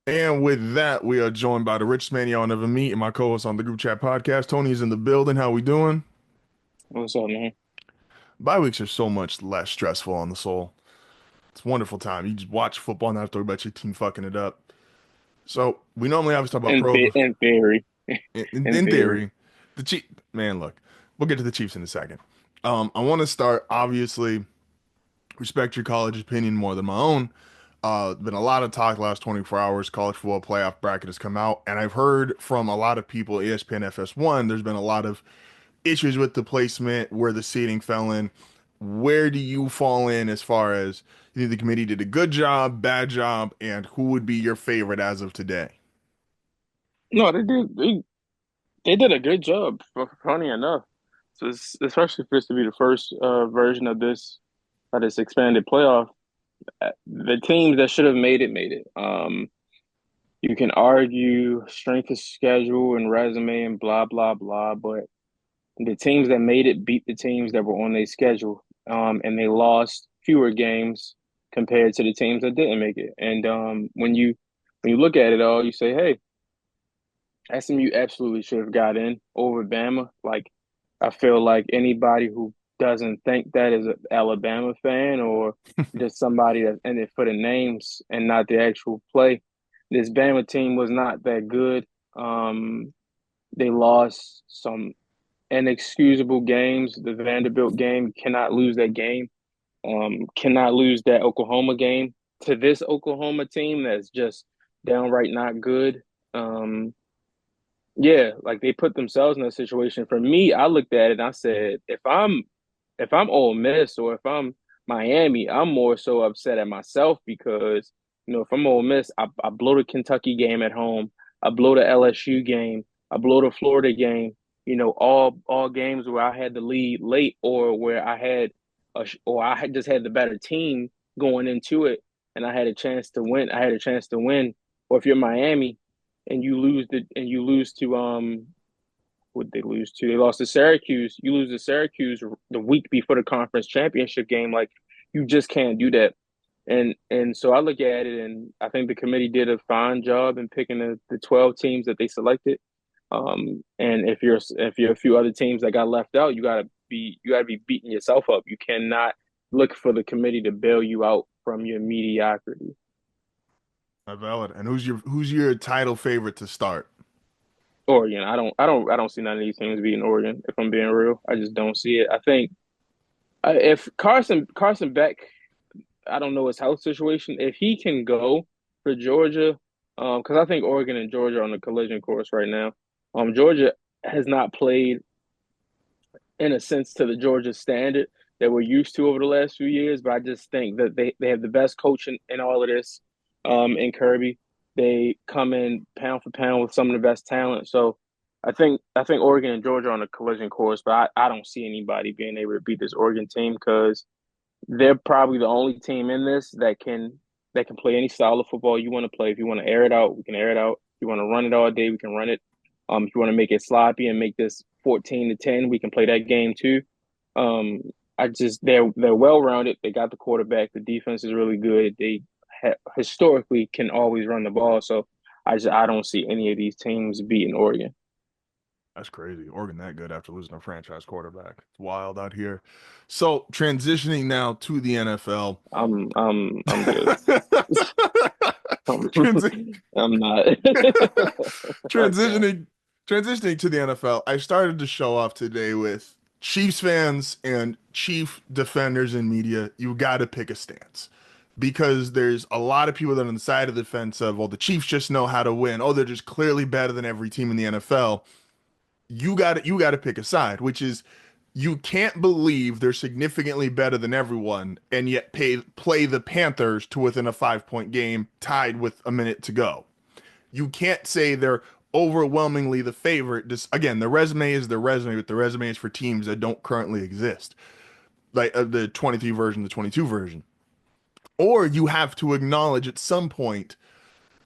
And with that, we are joined by the richest man y'all never meet and my co-host on the group chat podcast. Tony is in the building. How we doing? What's up, man? Bye weeks are so much less stressful on the soul. It's a wonderful time. You just watch football and not have to worry about your team fucking it up. So we normally always talk about In theory, in in theory. theory, the Chief man, look, we'll get to the Chiefs in a second. I want to start, obviously, respect your college opinion more than my own. Been a lot of talk last 24 hours. College football playoff bracket has come out, and I've heard from a lot of people, ESPN FS1, there's been a lot of issues with the placement, where the seating fell in. Where do you fall in as far as you think the committee did a good job, bad job, and who would be your favorite as of today? No, they did a good job. Funny enough, so especially for this to be the first version of this expanded playoff. The teams that should have made it. You can argue strength of schedule and resume and blah blah blah, but the teams that made it beat the teams that were on their schedule, and they lost fewer games compared to the teams that didn't make it. And when you look at it all, you say, hey. SMU absolutely should have got in over Bama. Like, I feel like anybody who doesn't think that is an Alabama fan or just somebody that's in it for the names and not the actual play. This Bama team was not that good. They lost some inexcusable games. The Vanderbilt game, cannot lose that game. Cannot lose that Oklahoma game to this Oklahoma team that's just downright not good. Um, yeah, like they put themselves in a situation. For me, I looked at it and I said, if I'm Ole Miss or if I'm Miami, I'm more so upset at myself because if I'm Ole Miss, I blow the Kentucky game at home, I blow the LSU game, I blow the Florida game. All games where I had the lead late or where or I had just had the better team going into it, and I had a chance to win. I had a chance to win. Or if you're Miami and you lose to what they lose to? They lost to Syracuse. You lose to Syracuse the week before the conference championship game. Like, you just can't do that. And so I look at it, and I think the committee did a fine job in picking the 12 teams that they selected. And if you're a few other teams that got left out, you gotta be beating yourself up. You cannot look for the committee to bail you out from your mediocrity. Valid. And who's your title favorite to start? Oregon. I don't see none of these teams beating Oregon. If I'm being real, I just don't see it. I think if Carson Beck, I don't know his health situation. If he can go for Georgia, because I think Oregon and Georgia are on a collision course right now. Georgia has not played in a sense to the Georgia standard that we're used to over the last few years, but I just think that they have the best coach in all of this, in Kirby. They come in pound for pound with some of the best talent. So I think Oregon and Georgia are on a collision course, but I don't see anybody being able to beat this Oregon team because they're probably the only team in this that can play any style of football you want to play. If you want to air it out, we can air it out. If you want to run it all day, we can run it. If you want to make it sloppy and make this 14-10, we can play that game too. Um, they're well rounded. They got the quarterback. The defense is really good. They historically can always run the ball. So I don't see any of these teams beating Oregon. That's crazy. Oregon that good after losing a franchise quarterback. It's wild out here. So transitioning now to the NFL. I'm good. I'm, Transi- I'm not. I can't. transitioning transitioning to the NFL. I started to show off today with Chiefs fans and Chief defenders in media. You got to pick a stance because there's a lot of people that are on the side of the fence of, well, the Chiefs just know how to win. Oh, they're just clearly better than every team in the NFL. You got to pick a side, which is you can't believe they're significantly better than everyone and yet play the Panthers to within a 5 point game tied with a minute to go. You can't say they're overwhelmingly the favorite. Just again, the resume is the resume, but the resume is for teams that don't currently exist, like the 23 version, the 22 version. Or you have to acknowledge at some point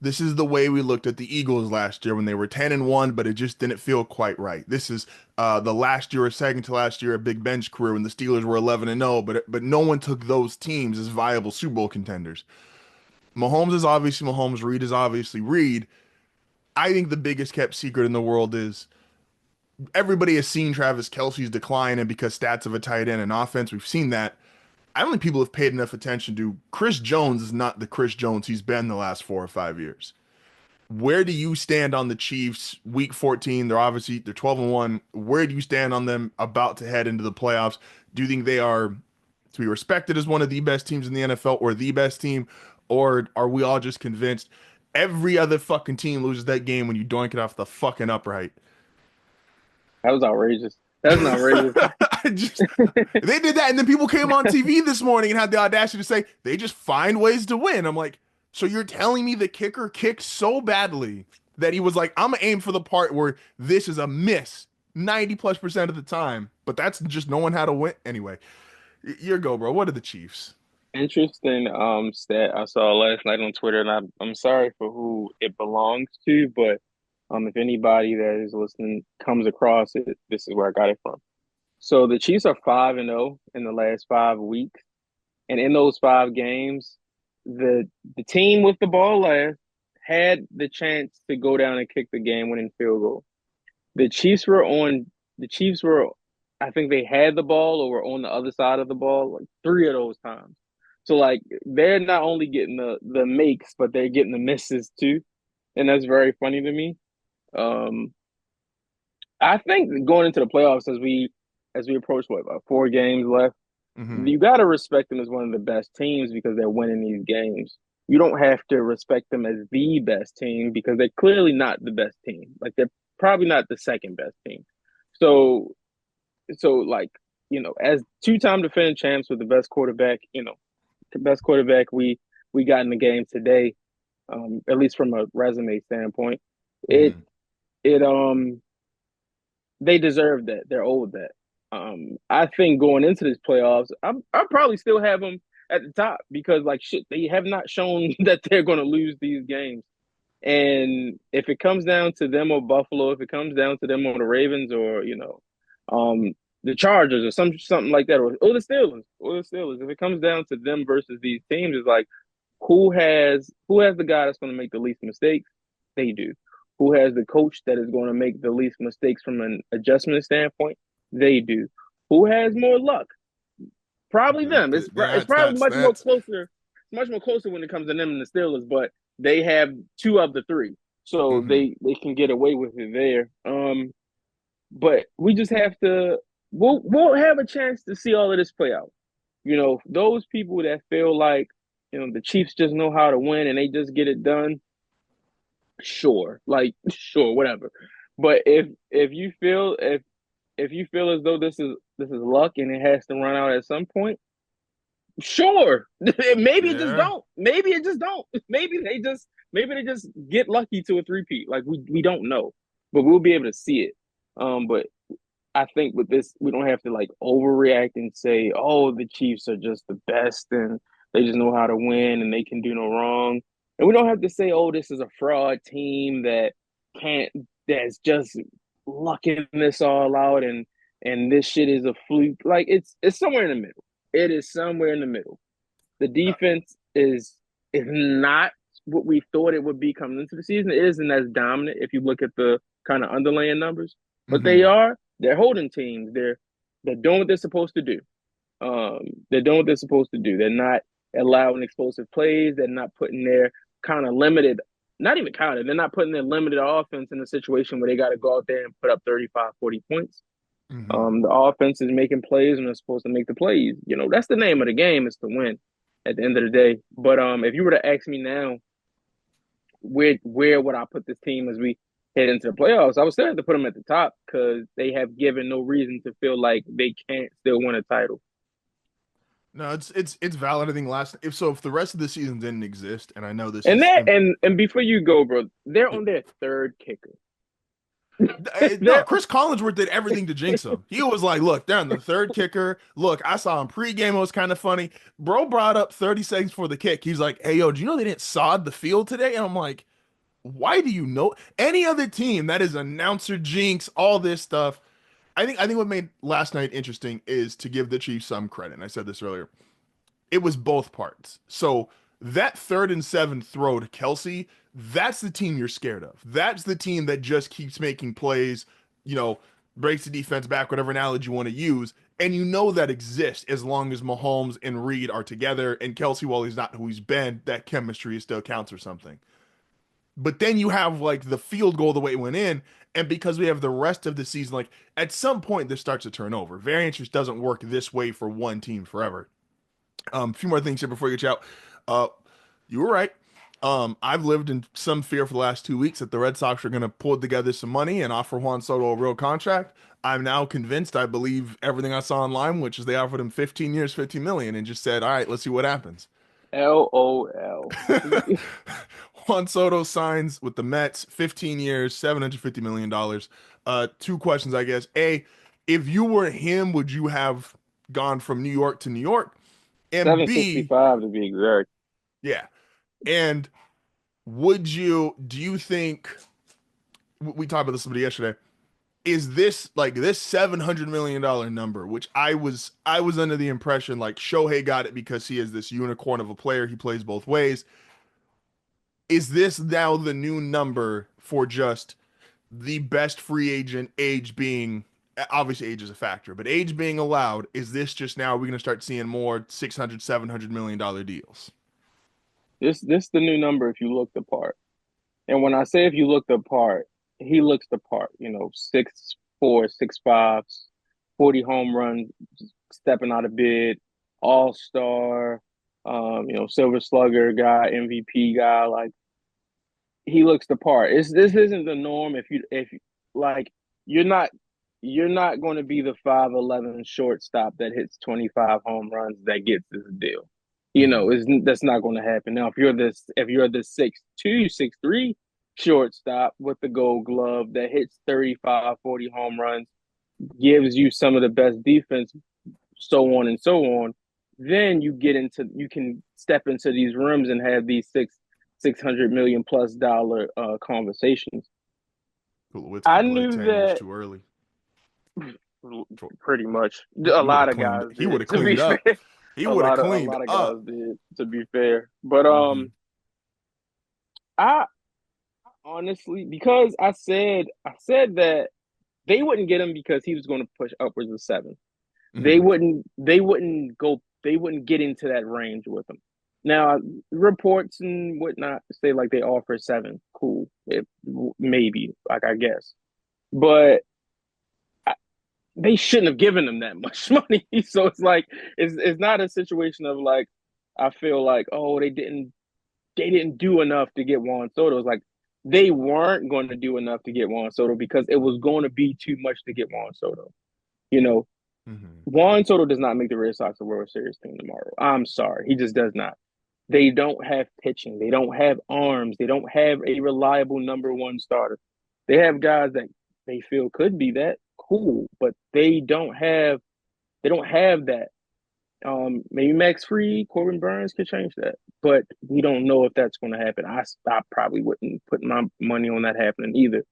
this is the way we looked at the Eagles last year when they were 10-1, but it just didn't feel quite right. This is the last year or second to last year, a big bench crew, and the Steelers were 11-0, but no one took those teams as viable Super Bowl contenders. Mahomes is obviously Mahomes. Reed is obviously Reed. I think the biggest kept secret in the world is everybody has seen Travis Kelce's decline, and because stats of a tight end and offense, we've seen that. I don't think people have paid enough attention to Chris Jones is not the Chris Jones he's been the last 4 or 5 years. Where do you stand on the Chiefs week 14? They're 12-1. Where do you stand on them about to head into the playoffs? Do you think they are to be respected as one of the best teams in the NFL or the best team? Or are we all just convinced every other fucking team loses that game when you doink it off the fucking upright? That was outrageous. That's an outrageous. I just they did that, and then people came on TV this morning and had the audacity to say they just find ways to win. I'm like, so you're telling me the kicker kicked so badly that he was like, I'm gonna aim for the part where this is a miss 90+% of the time, but that's just no one had a win anyway. Your go, bro. What are the Chiefs? Interesting stat I saw last night on Twitter, and I'm sorry for who it belongs to, but if anybody that is listening comes across it, this is where I got it from. So the Chiefs are 5-0 in the last 5 weeks, and in those 5 games, the team with the ball last had the chance to go down and kick the game-winning field goal. The Chiefs were on. The Chiefs were. I think they had the ball or were on the other side of the ball like 3 of those times. So like they're not only getting the makes, but they're getting the misses too, and that's very funny to me. Um, I think going into the playoffs as we approach what about 4 games left, Hmm. you got to respect them as one of the best teams because they're winning these games. You don't have to respect them as the best team because they're clearly not the best team. Like they're probably not the second best team. So like as two-time defending champs with the best quarterback, the best quarterback we got in the game today, at least from a resume standpoint, it Hmm. it they deserve that. They're owed that. I think going into this playoffs, I probably still have them at the top because like shit, they have not shown that they're going to lose these games. And if it comes down to them or Buffalo, if it comes down to them or the Ravens or the Chargers or something like that, or the Steelers, if it comes down to them versus these teams, it's like who has the guy that's going to make the least mistakes? They do. Who has the coach that is going to make the least mistakes from an adjustment standpoint? They do. Who has more luck? Probably them. It's probably much more That's closer. It's much more closer when it comes to them and the Steelers, but they have two of the three, so hmm. they can get away with it there. But we just have to. We'll have a chance to see all of this play out. Those people that feel like the Chiefs just know how to win and they just get it done. Sure, like sure, whatever. But if you feel as though this is luck and it has to run out at some point, sure. Maybe it just Yeah. don't. Maybe it just don't. Maybe they just get lucky to a three-peat. Like we don't know, but we'll be able to see it. But I think with this, we don't have to like overreact and say, "Oh, the Chiefs are just the best and they just know how to win and they can do no wrong." And we don't have to say, "Oh, this is a fraud team can't that's just lucking this all out and this shit is a fluke." Like it's somewhere in the middle. It is somewhere in the middle. The No. defense is not what we thought it would be coming into the season. It isn't as dominant if you look at the kind of underlying numbers, but Hmm. they're holding teams. They're doing what they're supposed to do. They're doing what they're supposed to do. They're not allowing explosive plays. They're not putting their kind of limited, not even kind of, they're not putting their limited offense in a situation where they got to go out there and put up 35, 40 points. Hmm. The offense is making plays and they're supposed to make the plays. That's the name of the game is to win at the end of the day. But if you were to ask me now, where would I put this team as we head into the playoffs? I would still have to put them at the top because they have given no reason to feel like they can't still win a title. No, it's valid. I think if the rest of the season didn't exist, and I know this And is that and before you go, bro, they're on their third kicker. no, they're Chris Collinsworth did everything to jinx him. He was like, "Look, they're on the third kicker. Look, I saw him pregame. It was kind of funny. Bro brought up 30 seconds for the kick. He's like, "Hey, yo, do you know they didn't sod the field today?" And I'm like, "Why do you know any other team that is announcer jinx, all this stuff?" I think what made last night interesting is to give the Chiefs some credit. And I said this earlier. It was both parts. So That 3rd and 7 throw to Kelsey, that's the team you're scared of. That's the team that just keeps making plays, you know, breaks the defense back, whatever analogy you want to use. And you know that exists as long as Mahomes and Reed are together. And Kelsey, while he's not who he's been, that chemistry still counts or something. But then you have like the field goal the way it went in, and because we have the rest of the season, like at some point this starts to turn over. Variance just doesn't work this way for one team forever. A few more things here before you get you out. Uh, you were right. I've lived in some fear for the last 2 weeks that the Red Sox are going to pull together some money and offer Juan Soto a real contract. I'm now convinced. I believe everything I saw online, which is they offered him 15 years, 50 million, and just said, "All right, let's see what happens." LOL. Juan Soto signs with the Mets, 15 years, $750 million. Two questions, I guess. A, if you were him, would you have gone from New York to New York? And B, 765 to be exact. yeah. And do you think, we talked about this somebody yesterday, is this like this $700 million number, which I was under the impression like Shohei got it because he is this unicorn of a player. He plays both ways. Is this now the new number for just the best free agent, age being, obviously age is a factor, but age being allowed? Is this just now we're going to start seeing more 600, $700 million deals? This the new number if you look the part. And when I say if you look the part, he looks the part. 6'4", 6'5", 40 home runs, stepping out of bid, all star, Silver Slugger guy, MVP guy. Like he looks the part. This isn't the norm. If like you're not you're not going to be the 5'11" shortstop that hits 25 home runs that gets this deal. Mm-hmm. That's not going to happen. Now, if you're the 6'2", 6'3" shortstop with the Gold Glove that hits 35, 40 home runs, gives you some of the best defense, so on and so on, then you can step into these rooms and have these 600 million plus dollar conversations. I Tulowitzki played knew 10 years that too early. pretty much. He A would have lot of cleaned guys he would did, have to be cleaned fair. up. He A would have lot of a cleaned lot of guys up. did, to be fair. But Mm-hmm. I honestly, because I said that they wouldn't get him because he was going to push upwards of 7. They Mm-hmm. wouldn't get into that range with him. Now, reports and whatnot say like they offer 7. Cool. Maybe, like, I guess. But they shouldn't have given him that much money. So it's like it's not a situation of like I feel like, oh, they didn't do enough to get Juan Soto. It's like they weren't going to do enough to get Juan Soto because it was going to be too much to get Juan Soto. You know, Mm-hmm. Juan Soto does not make the Red Sox a World Series team tomorrow. I'm sorry, he just does not. They don't have pitching. They don't have arms. They don't have a reliable number one starter. They have guys that they feel could be that cool, but they don't have that. Maybe Max Fried, Corbin Burns could change that, but we don't know if that's going to happen. I probably wouldn't put my money on that happening either.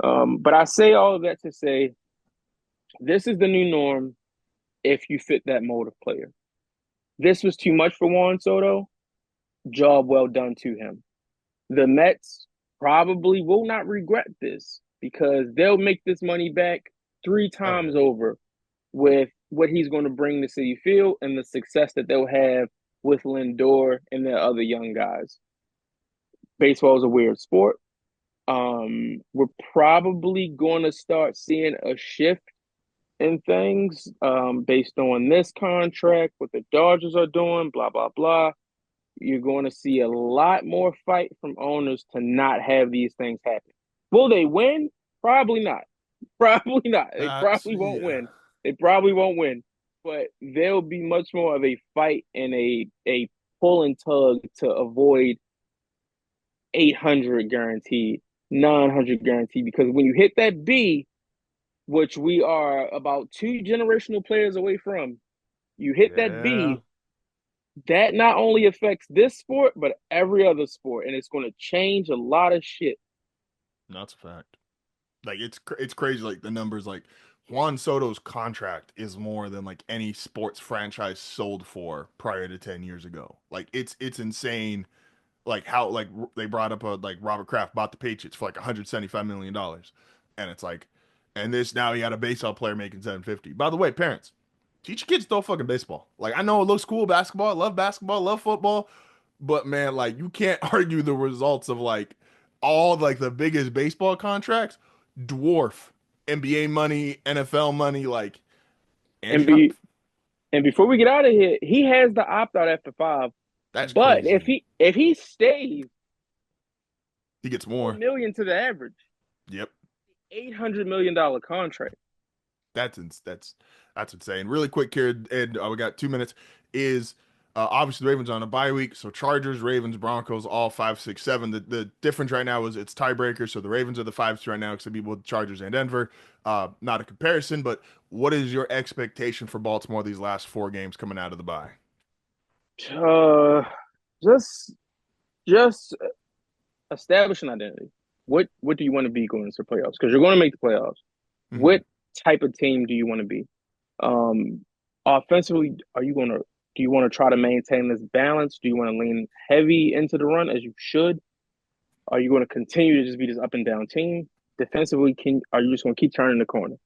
But I say all of that to say this is the new norm if you fit that mold of player. This was too much for Juan Soto. Job well done to him. The Mets probably will not regret this because they'll make this money back three Oh times yeah. over with what he's going to bring to City Field and the success that they'll have with Lindor and the other young guys. Baseball is a weird sport. We're probably going to start seeing a shift in things based on this contract, what the Dodgers are doing, blah, blah, blah. You're going to see a lot more fight from owners to not have these things happen. Will they win? Probably not. Probably not. They That's probably won't win. They probably won't win. But there'll be much more of a fight and a pull and tug to avoid 800 guaranteed, 900 guaranteed. Because when you hit that B, which we are about 2 generational players away from, you hit that yeah. B, that not only affects this sport, but every other sport. And it's going to change a lot of shit. That's a fact. Like it's crazy. Like the numbers, like Juan Soto's contract is more than like any sports franchise sold for prior to 10 years ago. Like it's insane like how like they brought up a like Robert Kraft bought the Patriots for like 175 million dollars. And it's like and this now you got a baseball player making 750. By the way, parents, teach your kids to throw fucking baseball. Like I know it looks cool basketball, love football, but man, like you can't argue the results of like all like the biggest baseball contracts dwarf NBA money, NFL money. Like And Andrew, be and before we get out of here, he has the opt out after 5. that's But crazy. if he stays He gets 4 more. million to the average, Yep, $800 million contract. that's insane. Really quick here, and we got 2 minutes. Is obviously the Ravens on a bye week, so Chargers, Ravens, Broncos, all 5, 6, 7. The difference right now is it's tiebreaker, so the Ravens are the 5s right now, except people with Chargers and Denver. Not a comparison, but what is your expectation for Baltimore these last 4 games coming out of the bye? Uh, just just establish an identity. What do you want to be going into the playoffs? Because you're going to make the playoffs. Mm-hmm. What type of team do you want to be? Um, Offensively, are you going to do you want to try to maintain this balance? Do you want to lean heavy into the run as you should? Are you going to continue to just be this up and down team? Defensively, are you just going to keep turning the corner?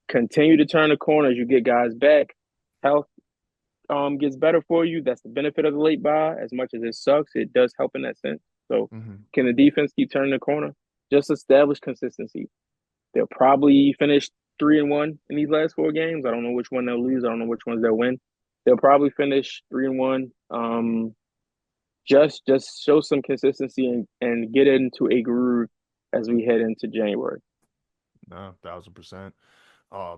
Continue to turn the corner as you get guys back. Health gets better for you. That's the benefit of the late buy. As much as it sucks, it does help in that sense. So, Mm-hmm. can the defense keep turning the corner? Just establish consistency. They'll probably finish 3-1 in these last 4 games. I don't know which one they'll lose. I don't know which ones they'll win. They'll probably finish 3-1. Just show some consistency and get into a groove as we head into January. No, 1,000%.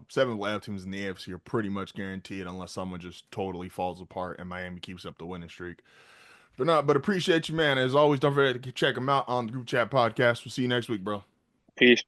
7 playoff teams in the AFC are pretty much guaranteed unless someone just totally falls apart and Miami keeps up the winning streak. But appreciate you, man. As always, don't forget to check them out on the Group Chat Podcast. We'll see you next week, bro. Peace.